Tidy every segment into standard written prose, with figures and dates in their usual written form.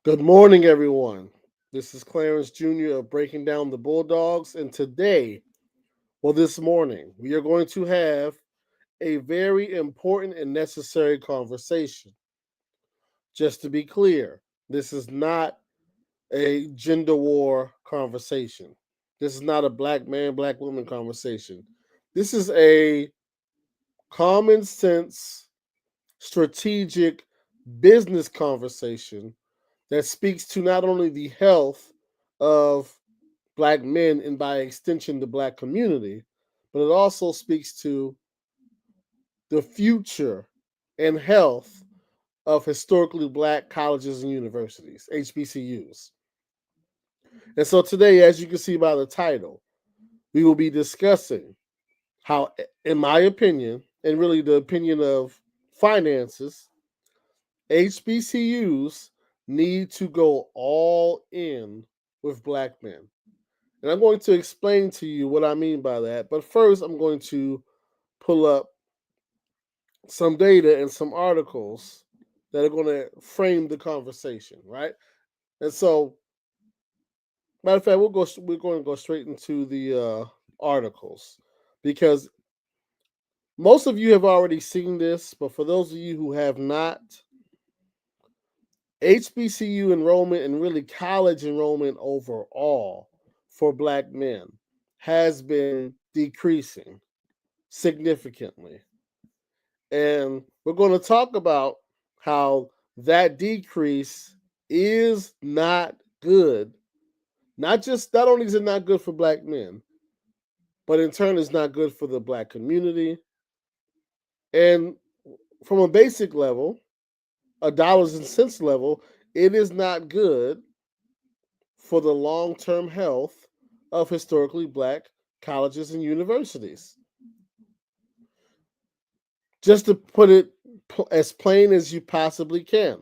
Good morning, everyone. This is Clarence Jr. of Breaking Down the Bulldogs, and today, this morning, we are going to have a very important and necessary conversation. Just to be clear, this is not a gender war conversation. This is not a black man, black woman conversation. This is a common sense, strategic business conversation that speaks to not only the health of black men and by extension the black community, but it also speaks to the future and health of historically black colleges and universities, HBCUs. And so today, as you can see by the title, we will be discussing how, in my opinion, and really the opinion of finances, HBCUs need to go all in with black men. And I'm going to explain to you what I mean by that. But first, I'm going to pull up some data and some articles that are going to frame the conversation, right? And so, matter of fact, we're going to go straight into the articles because most of you have already seen this, but for those of you who have not, HBCU enrollment and really college enrollment overall for black men has been decreasing significantly. And we're going to talk about how that decrease is not good. Not only is it not good for black men, but in turn it's not good for the black community. And from a basic level, a dollars and cents level, it is not good for the long-term health of historically black colleges and universities. Just to put it as plain as you possibly can,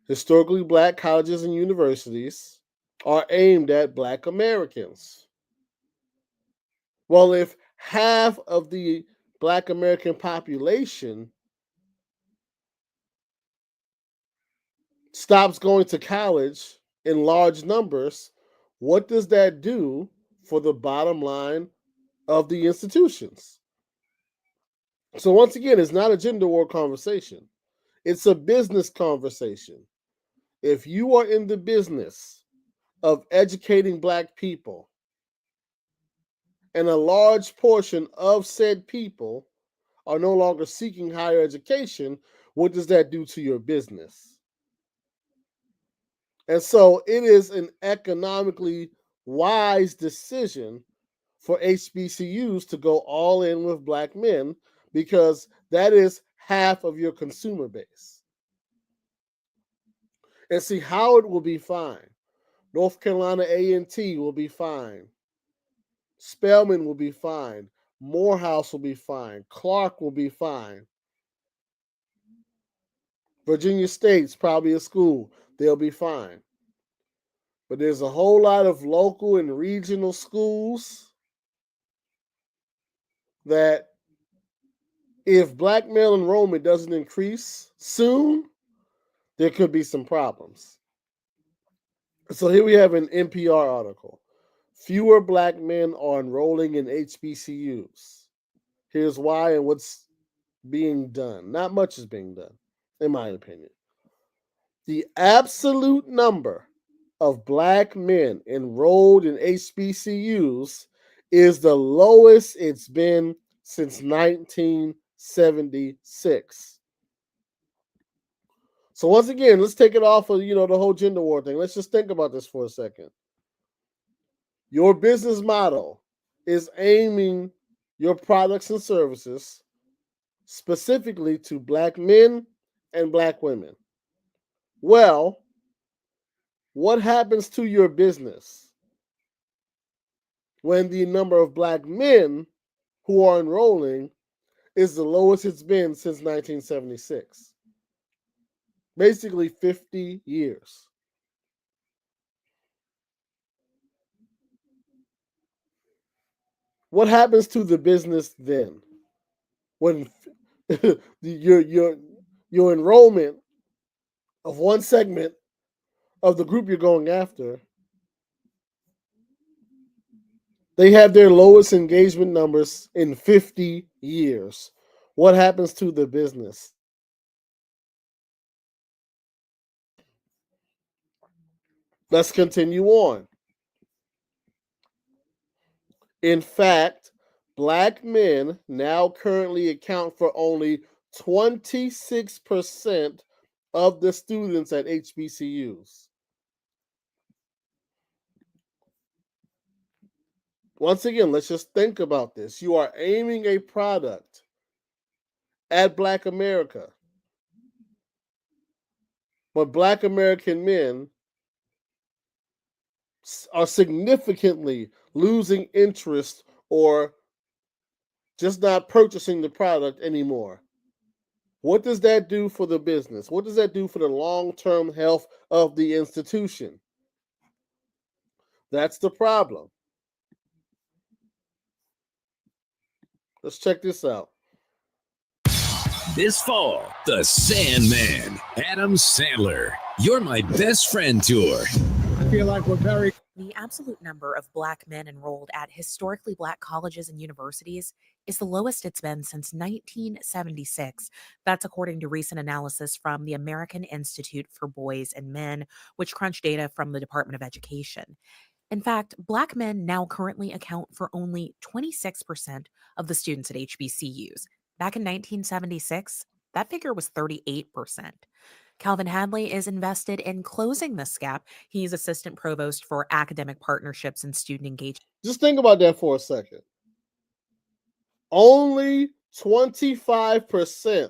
historically black colleges and universities are aimed at black Americans. Well, if half of the black American population stops going to college in large numbers, what does that do for the bottom line of the institutions? So, once again, it's not a gender war conversation, it's a business conversation. If you are in the business of educating black people, and a large portion of said people are no longer seeking higher education, what does that do to your business? And so it is an economically wise decision for HBCUs to go all in with black men because that is half of your consumer base. And see, Howard will be fine. North Carolina A&T will be fine. Spelman will be fine. Morehouse will be fine. Clark will be fine. Virginia State's probably a school. They'll be fine. But there's a whole lot of local and regional schools that if black male enrollment doesn't increase soon, there could be some problems. So here we have an NPR article. Fewer black men are enrolling in HBCUs. Here's why and what's being done. Not much is being done, in my opinion. The absolute number of black men enrolled in HBCUs is the lowest it's been since 1976. So once again, let's take it off of the whole gender war thing. Let's just think about this for a second. Your business model is aiming your products and services specifically to black men and black women. Well, what happens to your business when the number of black men who are enrolling is the lowest it's been since 1976? Basically 50 years. What happens to the business then when your your enrollment of one segment of the group you're going after, they have their lowest engagement numbers in 50 years. What happens to the business? Let's continue on. In fact, black men now currently account for only 26% of the students at HBCUs. Once again, let's just think about this. You are aiming a product at black America, but black American men are significantly losing interest or just not purchasing the product anymore. What does that do for the business? What does that do for the long term health of the institution? That's the problem. Let's check this out. This fall, The Sandman, Adam Sandler, You're My Best Friend tour. I feel like we're very. The absolute number of black men enrolled at historically black colleges and universities is the lowest it's been since 1976. That's according to recent analysis from the American Institute for Boys and Men, which crunched data from the Department of Education. In fact, black men now currently account for only 26% of the students at HBCUs. Back in 1976, that figure was 38%. Calvin Hadley is invested in closing this gap. He's assistant provost for academic partnerships and student engagement. Just think about that for a second. Only 25%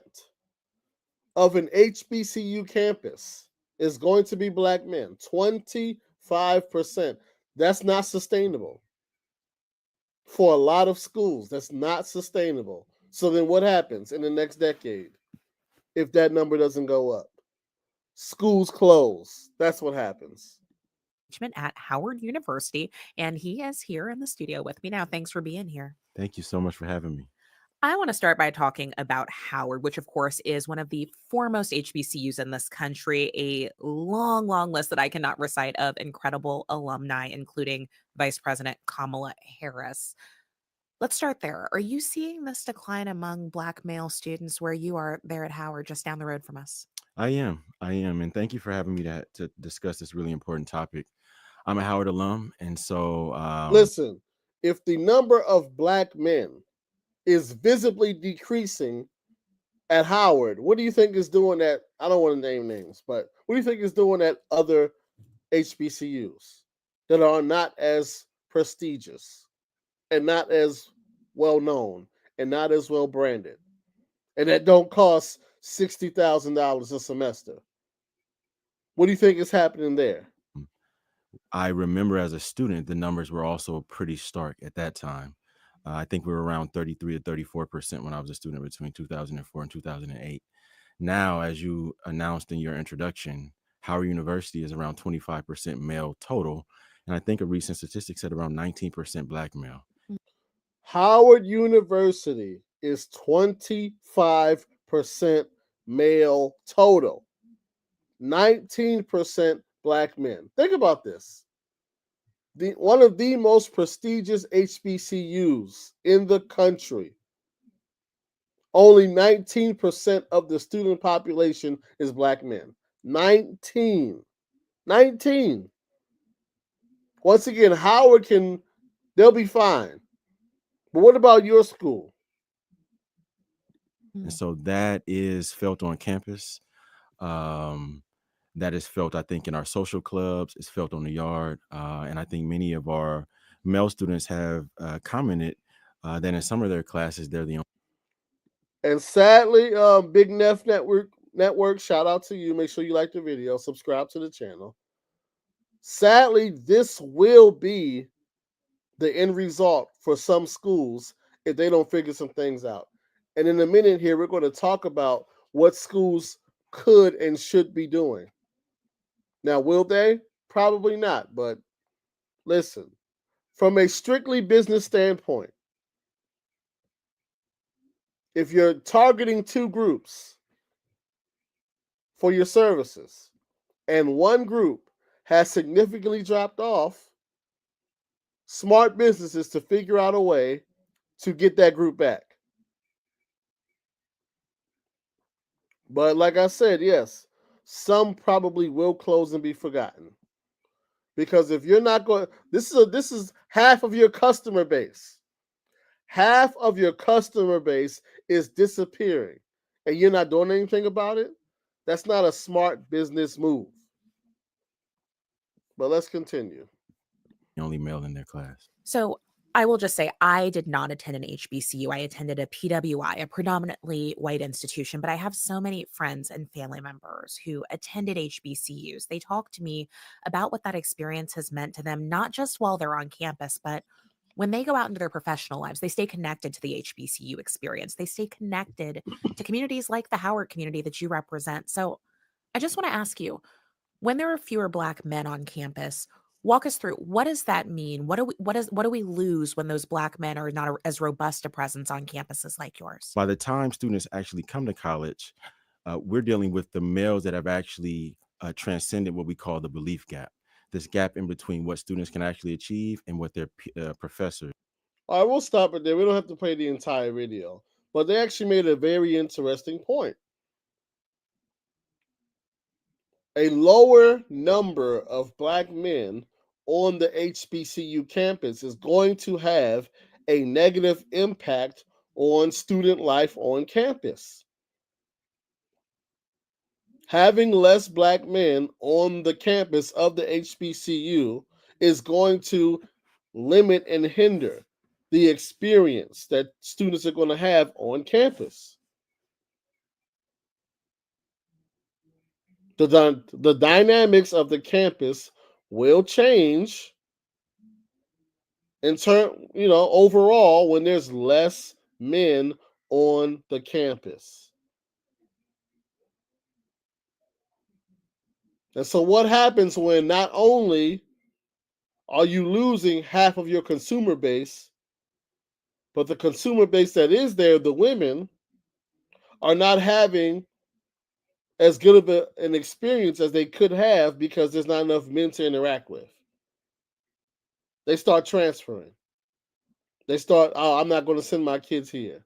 of an HBCU campus is going to be black men. 25%. That's not sustainable. For a lot of schools, that's not sustainable. So then what happens in the next decade if that number doesn't go up? Schools close. That's what happens. At Howard University, and he is here in the studio with me now. Thanks for being here. Thank you so much for having me. I want to start by talking about Howard, which of course is one of the foremost HBCUs in this country, a long, long list that I cannot recite of incredible alumni, including Vice President Kamala Harris. Let's start there. Are you seeing this decline among black male students where you are there at Howard, just down the road from us? I am. And thank you for having me to discuss this really important topic. I'm a Howard alum, and so listen, if the number of black men is visibly decreasing at Howard, what do you think is doing at, I don't want to name names, but what do you think is doing at other HBCUs that are not as prestigious and not as well known and not as well branded and that don't cost $60,000 a semester? What do you think is happening there? I remember as a student, the numbers were also pretty stark at that time. I think we were around 33 to 34% when I was a student between 2004 and 2008. Now, as you announced in your introduction, Howard University is around 25% male total. And I think a recent statistic said around 19% black male. Howard University is 25% male total, 19% black men. Think about this. One of the most prestigious HBCUs in the country, only 19% of the student population is black men. 19. Once again, Howard they'll be fine. But what about your school? And so that is felt on campus. That is felt, I think, in our social clubs. It's felt on the yard. And I think many of our male students have commented that in some of their classes, they're the only. And sadly, Big Neff Network, shout out to you. Make sure you like the video, subscribe to the channel. Sadly, this will be the end result for some schools if they don't figure some things out. And in a minute here, we're going to talk about what schools could and should be doing. Now, will they? Probably not. But listen, from a strictly business standpoint, if you're targeting two groups for your services, and one group has significantly dropped off, smart businesses to figure out a way to get that group back. But like I said, yes, some probably will close and be forgotten. Because if you're not going, this is half of your customer base. Half of your customer base is disappearing, and you're not doing anything about it. That's not a smart business move. But let's continue. The only male in their class. So I will just say I did not attend an HBCU. I attended a PWI, a predominantly white institution, but I have so many friends and family members who attended HBCUs. They talk to me about what that experience has meant to them, not just while they're on campus, but when they go out into their professional lives. They stay connected to the HBCU experience. They stay connected to communities like the Howard community that you represent. So I just want to ask you, when there are fewer Black men on campus, walk us through, what does that mean? What do we lose when those Black men are not as robust a presence on campuses like yours? By the time students actually come to college, we're dealing with the males that have actually transcended what we call the belief gap. This gap in between what students can actually achieve and what their professors. All right, we'll stop it there. We don't have to play the entire video. But they actually made a very interesting point. A lower number of Black men on the HBCU campus is going to have a negative impact on student life on campus. Having less Black men on the campus of the HBCU is going to limit and hinder the experience that students are going to have on campus. The dynamics of the campus will change in turn, overall when there's less men on the campus. And so what happens when not only are you losing half of your consumer base, but the consumer base that is there, the women, are not having as good of an experience as they could have because there's not enough men to interact with. They start transferring. They start, oh, I'm not going to send my kids here.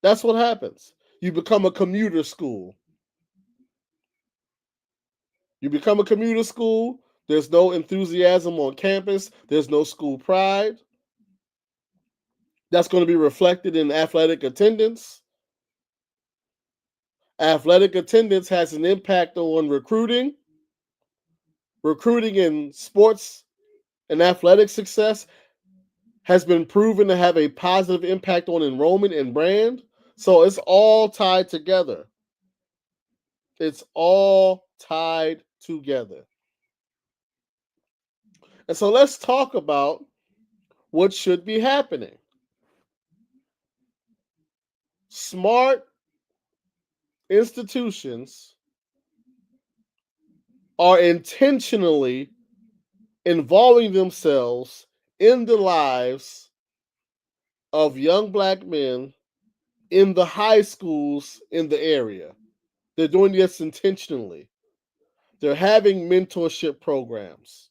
That's what happens. You become a commuter school. You become a commuter school. There's no enthusiasm on campus. There's no school pride. That's going to be reflected in athletic attendance. Athletic attendance has an impact on recruiting. Recruiting in sports and athletic success has been proven to have a positive impact on enrollment and brand. So it's all tied together. It's all tied together. And so let's talk about what should be happening. Smart institutions are intentionally involving themselves in the lives of young Black men in the high schools in the area. They're doing this intentionally. They're having mentorship programs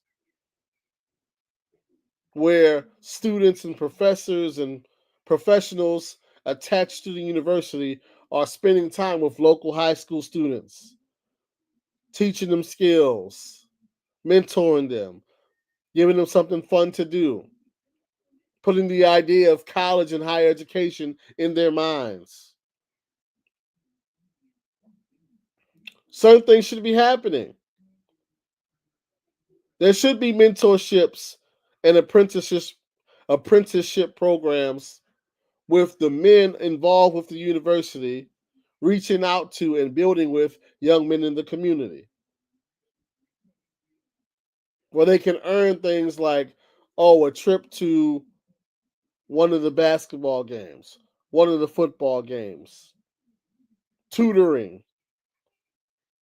where students and professors and professionals attached to the university are spending time with local high school students, teaching them skills, mentoring them, giving them something fun to do, putting the idea of college and higher education in their minds. Certain things should be happening. There should be mentorships and apprenticeship programs with the men involved with the university, reaching out to and building with young men in the community, where they can earn things like, oh, a trip to one of the basketball games, one of the football games, tutoring,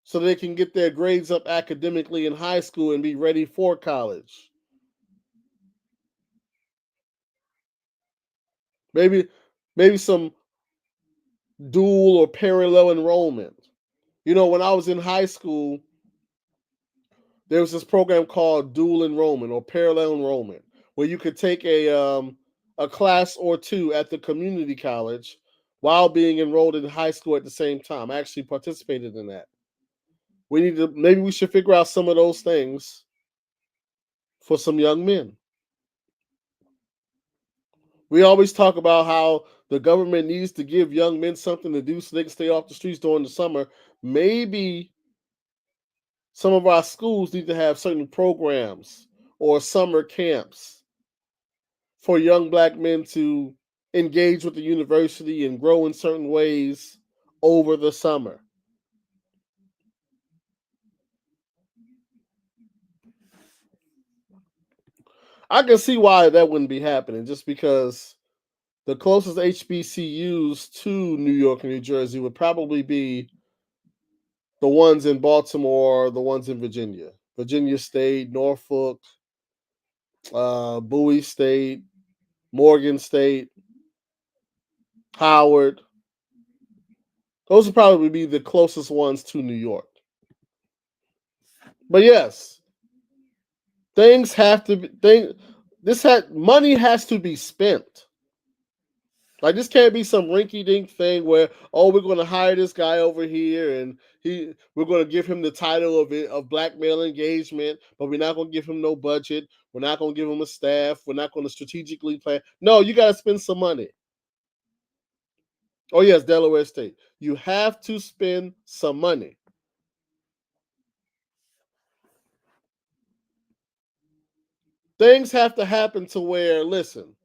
so they can get their grades up academically in high school and be ready for college. Maybe some dual or parallel enrollment. When I was in high school, there was this program called dual enrollment or parallel enrollment, where you could take a class or two at the community college while being enrolled in high school at the same time. I actually participated in that. Maybe we should figure out some of those things for some young men. We always talk about how the government needs to give young men something to do so they can stay off the streets during the summer. Maybe some of our schools need to have certain programs or summer camps for young black men to engage with the university and grow in certain ways over the summer. I can see why that wouldn't be happening, just because the closest HBCUs to New York and New Jersey would probably be the ones in Baltimore, the ones in Virginia, Virginia State, Norfolk, Bowie State, Morgan State, Howard. Those would probably be the closest ones to New York. But yes, things have to be money has to be spent. Like, this can't be some rinky dink thing where, oh, we're going to hire this guy over here and we're going to give him the title of black male engagement, but we're not going to give him no budget. We're not going to give him a staff. We're not going to strategically plan. No, you got to spend some money. Oh yes, Delaware State. You have to spend some money. Things have to happen to where, listen,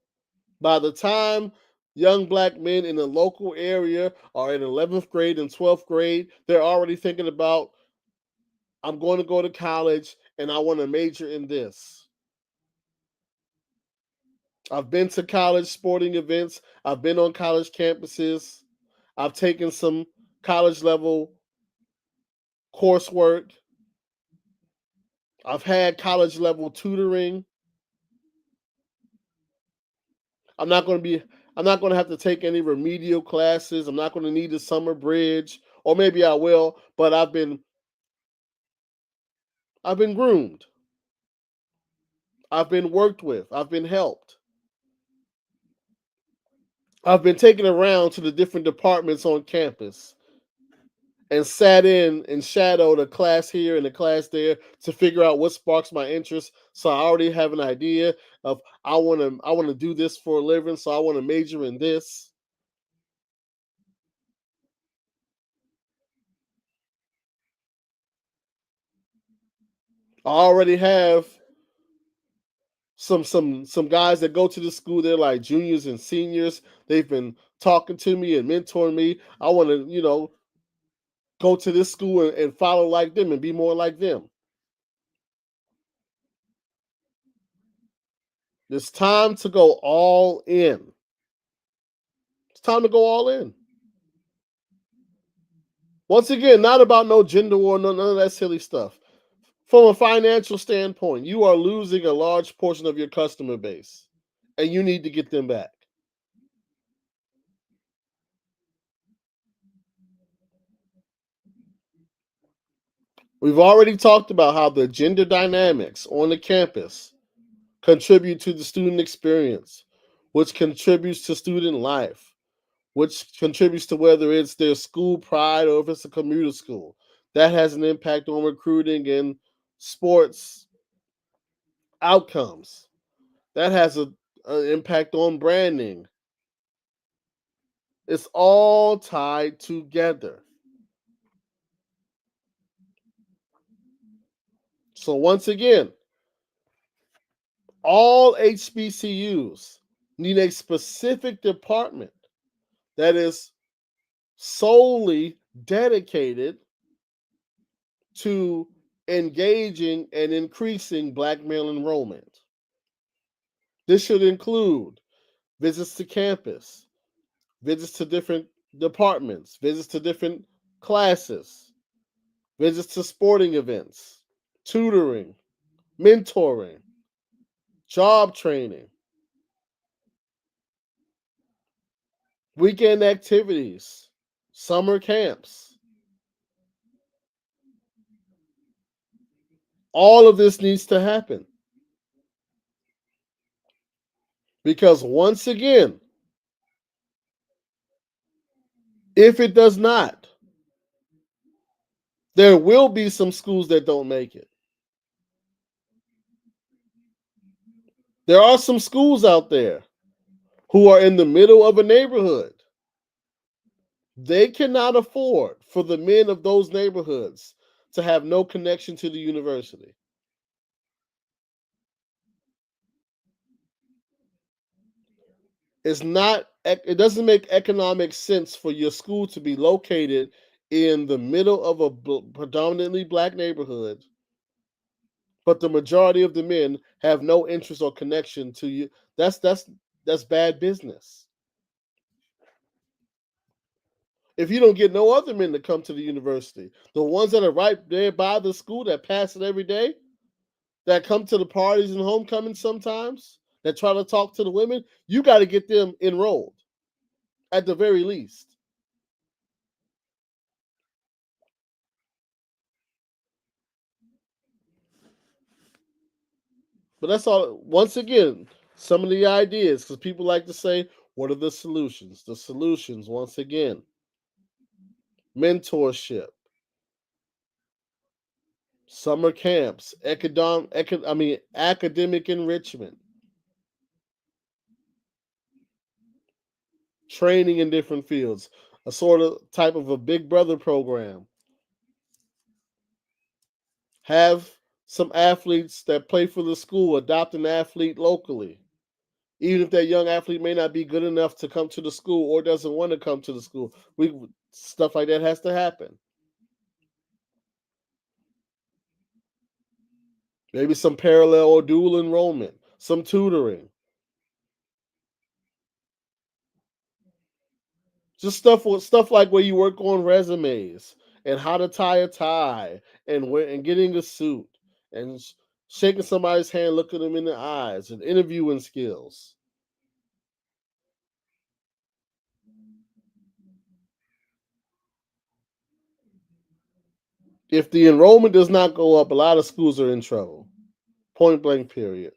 by the time young black men in the local area are in 11th grade and 12th grade, they're already thinking about, I'm going to go to college and I want to major in this. I've been to college sporting events. I've been on college campuses. I've taken some college level coursework. I've had college level tutoring. I'm not going to have to take any remedial classes. I'm not going to need a summer bridge, or maybe I will, but I've been groomed. I've been worked with. I've been helped. I've been taken around to the different departments on campus and sat in and shadowed a class here and a class there to figure out what sparks my interest. So I already have an idea of, I want to do this for a living, so I want to major in this. I already have some guys that go to the school. They're like juniors and seniors. They've been talking to me and mentoring me. I want to, go to this school and follow like them and be more like them. It's time to go all in. It's time to go all in. Once again, not about no gender war, none of that silly stuff. From a financial standpoint, you are losing a large portion of your customer base, and you need to get them back. We've already talked about how the gender dynamics on the campus contribute to the student experience, which contributes to student life, which contributes to whether it's their school pride or if it's a commuter school. That has an impact on recruiting and sports outcomes. That has an impact on branding. It's all tied together. So once again, all HBCUs need a specific department that is solely dedicated to engaging and increasing black male enrollment. This should include visits to campus, visits to different departments, visits to different classes, visits to sporting events, tutoring, mentoring, job training, weekend activities, summer camps. All of this needs to happen. Because once again, if it does not, there will be some schools that don't make it. There are some schools out there who are in the middle of a neighborhood. They cannot afford for the men of those neighborhoods to have no connection to the university. It doesn't make economic sense for your school to be located in the middle of a predominantly black neighborhood, but the majority of the men have no interest or connection to you. That's bad business. If you don't get no other men to come to the university, the ones that are right there by the school that pass it every day, that come to the parties and homecomings sometimes, that try to talk to the women, you got to get them enrolled at the very least. But that's all. Once again, some of the ideas, because people like to say, what are the solutions? The solutions, once again, mentorship, summer camps, academic enrichment, training in different fields, a sort of type of a big brother program. Have some athletes that play for the school adopt an athlete locally. Even if that young athlete may not be good enough to come to the school or doesn't want to come to the school, stuff like that has to happen. Maybe some parallel or dual enrollment, some tutoring. Just stuff like where you work on resumes and how to tie a tie and getting a suit and shaking somebody's hand, looking them in the eyes, and interviewing skills. If the enrollment does not go up, a lot of schools are in trouble. Point blank, period.